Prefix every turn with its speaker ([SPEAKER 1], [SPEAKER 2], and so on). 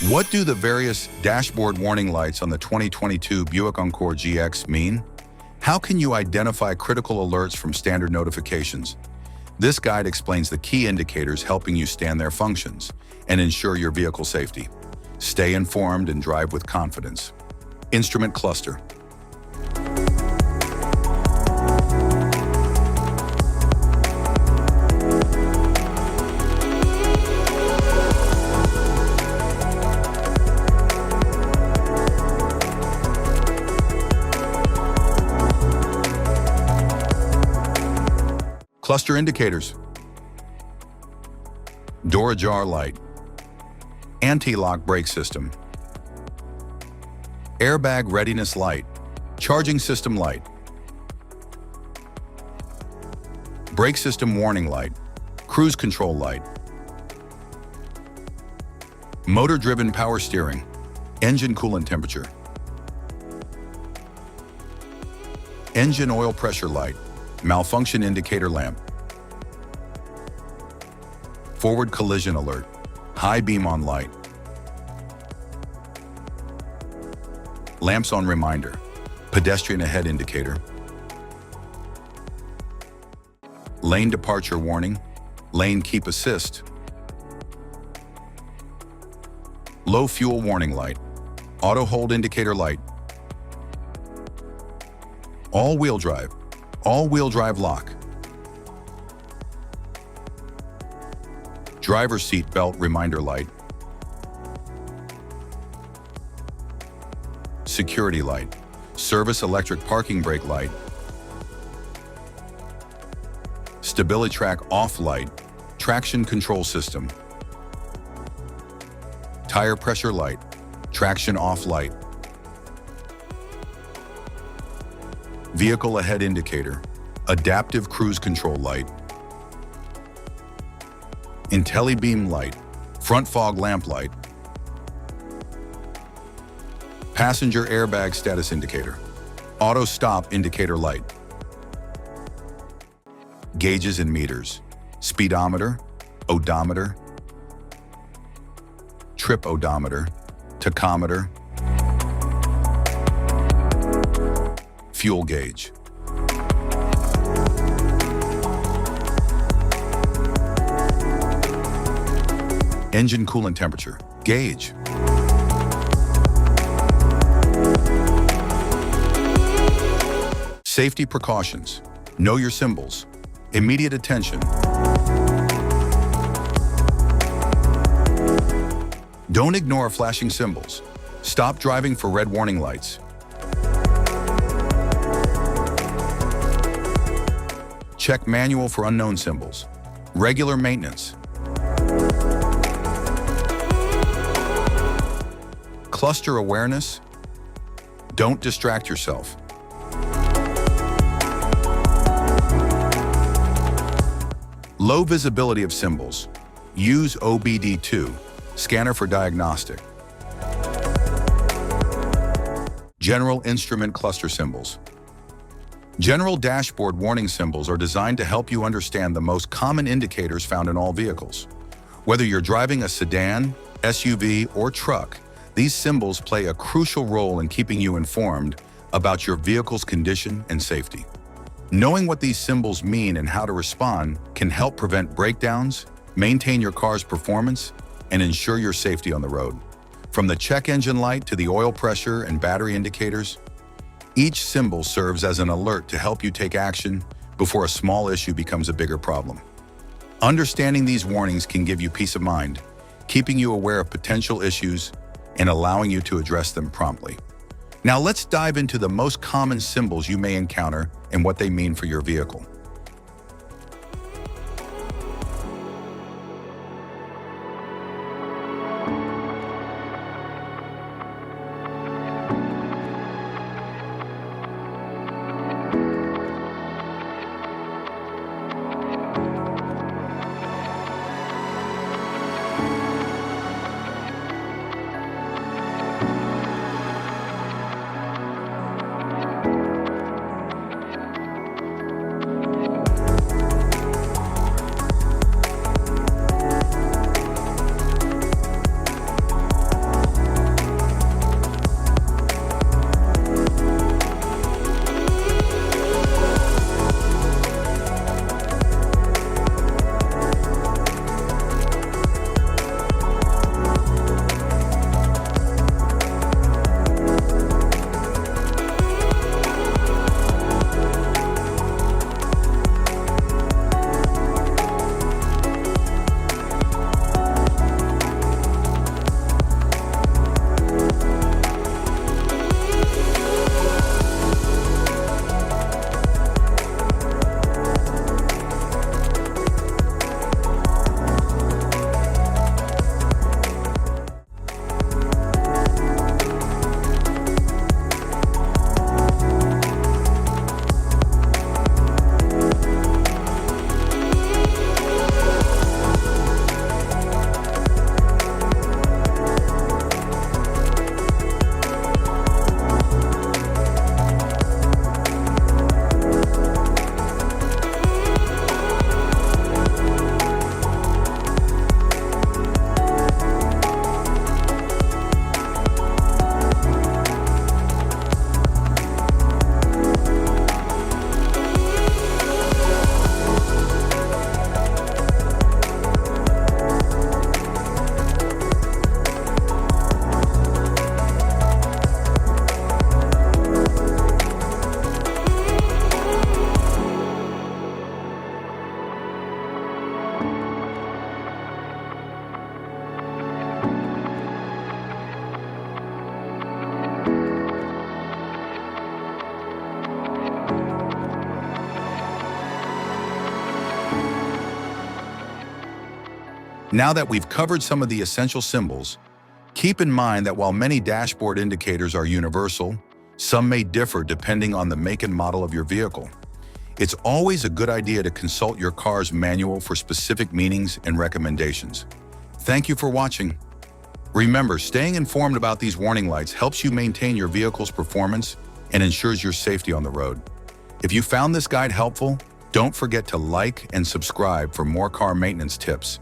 [SPEAKER 1] What do the various dashboard warning lights on the 2022 Buick Encore GX mean? How can you identify critical alerts from standard notifications? This guide explains the key indicators helping you stand their functions and ensure your vehicle safety. Stay informed and drive with confidence. Instrument cluster. Cluster indicators. Door ajar light. Anti-lock brake system. Airbag readiness light. Charging system light. Brake system warning light. Cruise control light. Motor-driven power steering. Engine coolant temperature. Engine oil pressure light. Malfunction indicator lamp. Forward collision alert. High beam on light. Lamps on reminder. Pedestrian ahead indicator. Lane departure warning. Lane keep assist. Low fuel warning light. Auto hold indicator light. All-wheel drive. All-wheel drive lock. Driver's seat belt reminder light. Security light. Service electric parking brake light. Stability track off light. Traction control system. Tire pressure light. Traction off light. Vehicle ahead indicator. Adaptive cruise control light. IntelliBeam light. Front fog lamp light. Passenger airbag status indicator. Auto stop indicator light. Gauges and meters. Speedometer. Odometer. Trip odometer. Tachometer. Fuel gauge. Engine coolant temperature gauge. Safety precautions. Know your symbols. Immediate attention. Don't ignore flashing symbols. Stop driving for red warning lights. Check manual for unknown symbols. Regular maintenance. Cluster awareness. Don't distract yourself. Low visibility of symbols. Use OBD2, scanner for diagnostic. General instrument cluster symbols. General dashboard warning symbols are designed to help you understand the most common indicators found in all vehicles. Whether you're driving a sedan, SUV, or truck, these symbols play a crucial role in keeping you informed about your vehicle's condition and safety. Knowing what these symbols mean and how to respond can help prevent breakdowns, maintain your car's performance, and ensure your safety on the road. From the check engine light to the oil pressure and battery indicators, each symbol serves as an alert to help you take action before a small issue becomes a bigger problem. Understanding these warnings can give you peace of mind, keeping you aware of potential issues and allowing you to address them promptly. Now let's dive into the most common symbols you may encounter and what they mean for your vehicle. Now that we've covered some of the essential symbols, keep in mind that while many dashboard indicators are universal, some may differ depending on the make and model of your vehicle. It's always a good idea to consult your car's manual for specific meanings and recommendations. Thank you for watching. Remember, staying informed about these warning lights helps you maintain your vehicle's performance and ensures your safety on the road. If you found this guide helpful, don't forget to like and subscribe for more car maintenance tips.